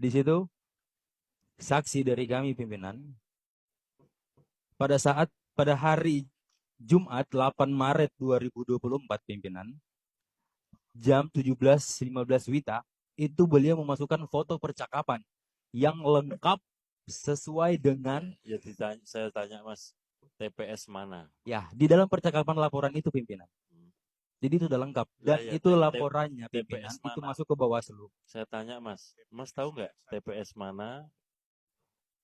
Di situ saksi dari kami pimpinan pada hari Jumat 8 Maret 2024 pimpinan jam 17.15 WITA itu beliau memasukkan foto percakapan yang lengkap sesuai dengan Ya saya tanya Mas, TPS mana? ya di dalam percakapan laporan itu pimpinan. Jadi itu udah lengkap dan Ya, itu laporannya pimpinan TPS itu mana? masuk ke Bawaslu. Saya tanya Mas tahu nggak TPS mana?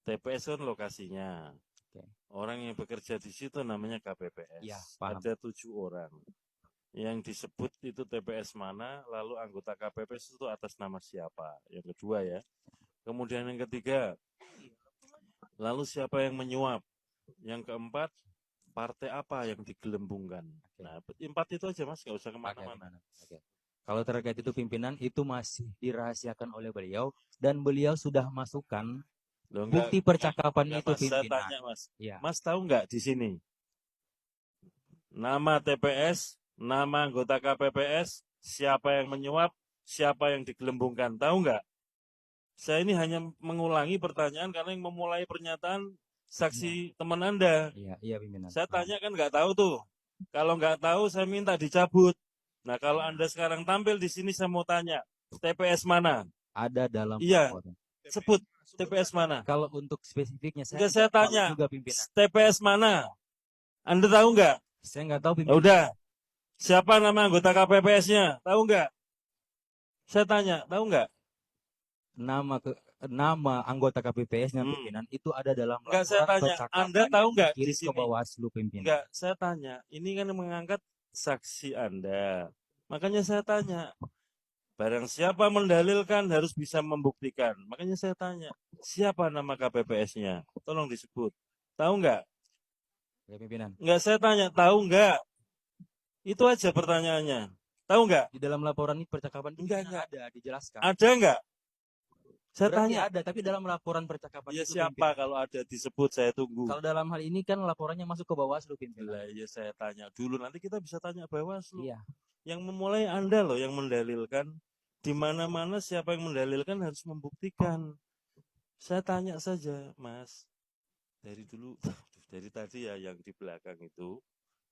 TPS kan lokasinya. Oke. Orang yang bekerja di situ namanya KPPS. Ya, paham. Ada 7 orang. Yang disebut itu TPS mana, lalu anggota KPPS itu atas nama siapa? Yang kedua ya. Kemudian yang ketiga, lalu siapa yang menyuap? Yang keempat, partai apa yang digelembungkan? Nah, 4 itu aja Mas, nggak usah kemana-mana. Oke. Kalau terkait itu pimpinan itu masih dirahasiakan oleh beliau dan beliau sudah masukkan bukti percakapan itu Mas, saya pimpinan. tanya Mas, Ya. Mas tahu nggak di sini nama TPS, nama anggota KPPS, siapa yang menyuap, siapa yang digelembungkan, tahu nggak? Saya ini hanya mengulangi pertanyaan karena yang memulai pernyataan saksi teman Anda. Iya pimpinan. Saya tanya kan nggak tahu tuh. Kalau nggak tahu saya minta dicabut. Nah kalau Anda sekarang tampil di sini saya mau tanya, TPS mana? Ada dalam Iya, laporan. sebut TPS mana? Kalau untuk spesifiknya Enggak, saya tanya, juga pimpinan. TPS mana? Anda tahu nggak? Saya nggak tahu Ya pimpinan. udah, siapa nama anggota KPPS-nya? Tahu nggak? Saya tanya, tahu nggak? Nama anggota KPPS-nya pimpinan itu ada dalam Enggak, saya laporan tanya, percakapan Anda tahu nggak di dikirim ke sini? Bawaslu pimpinan. Enggak, saya tanya, ini kan mengangkat saksi Anda. Makanya saya tanya, barang siapa mendalilkan harus bisa membuktikan. Makanya saya tanya, siapa nama KPPS-nya? Tolong disebut. Tahu nggak? Ya pimpinan. Enggak, saya tanya, tahu nggak? Itu aja pertanyaannya. Tahu nggak? Di dalam laporan ini percakapan itu Enggak ada dijelaskan. Ada nggak? Saya Berarti tanya. ada, tapi dalam laporan percakapan Ya itu siapa pimpinan. kalau ada disebut saya tunggu. Kalau dalam hal ini kan laporannya masuk ke Bawaslu pimpinan. Lah, ya saya tanya dulu, nanti kita bisa tanya Bawaslu. Iya. Yang memulai Anda loh yang mendalilkan. Di mana-mana siapa yang mendalilkan harus membuktikan. Saya tanya saja, Mas. Dari dulu, dari tadi ya yang di belakang itu,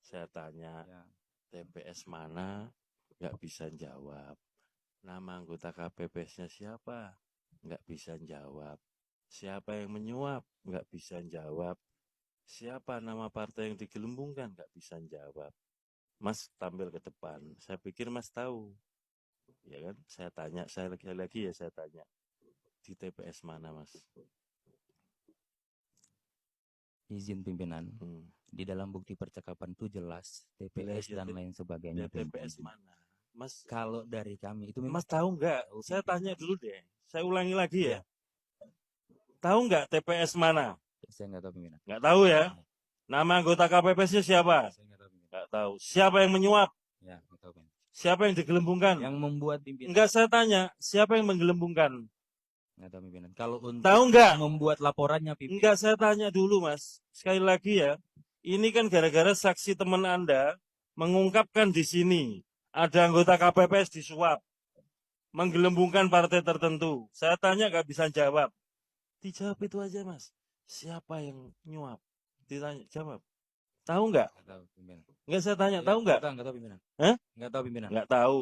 saya tanya, ya. TPS mana? Nggak bisa jawab. Nama anggota KPPS-nya siapa? Nggak bisa jawab. Siapa yang menyuap? Nggak bisa jawab. Siapa nama partai yang digelembungkan? Nggak bisa jawab. Mas tampil ke depan. Saya pikir Mas tahu. Ya kan? Saya tanya, saya lagi ya saya tanya. Di TPS mana Mas? Izin pimpinan. Di dalam bukti percakapan itu jelas TPS dan lain sebagainya. TPS mana? Mas, kalau dari kami itu Mas tahu nggak? Saya tanya dulu deh. Saya ulangi lagi ya. Tahu nggak TPS mana? Saya nggak tahu pimpinan. Nggak tahu ya. Nama anggota KPPS-nya siapa? Saya nggak tahu pimpinan. Nggak tahu. Siapa yang menyuap? Ya, nggak tahu pimpinan. Siapa yang digelembungkan? Yang membuat pimpinan. Enggak, saya tanya, siapa yang menggelembungkan? Nggak tahu pimpinan. Kalau untuk tahu nggak? Membuat laporannya pimpinan. Enggak, saya tanya dulu Mas. Sekali lagi ya. Ini kan gara-gara saksi teman Anda mengungkapkan di sini ada anggota KPPS disuap, menggelembungkan partai tertentu. Saya tanya nggak bisa jawab. Dijawab itu aja Mas. Siapa yang nyuap? Ditanya, jawab. Tahu nggak? Nggak tahu pimpinan. Nggak, saya tanya, tahu nggak? Nggak tahu pimpinan. Hah? Nggak tahu pimpinan. Nggak tahu.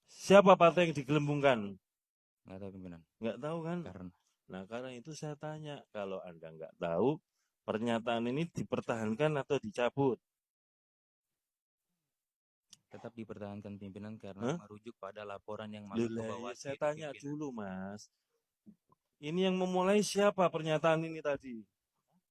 Siapa partai yang digelembungkan? Nggak tahu pimpinan. Nggak tahu kan? Karena itu saya tanya, kalau Anda nggak tahu, pernyataan ini dipertahankan atau dicabut? Tetap dipertahankan pimpinan karena merujuk pada laporan yang masuk ke bawah. Saya tanya dulu Mas. Ini yang memulai siapa pernyataan ini tadi?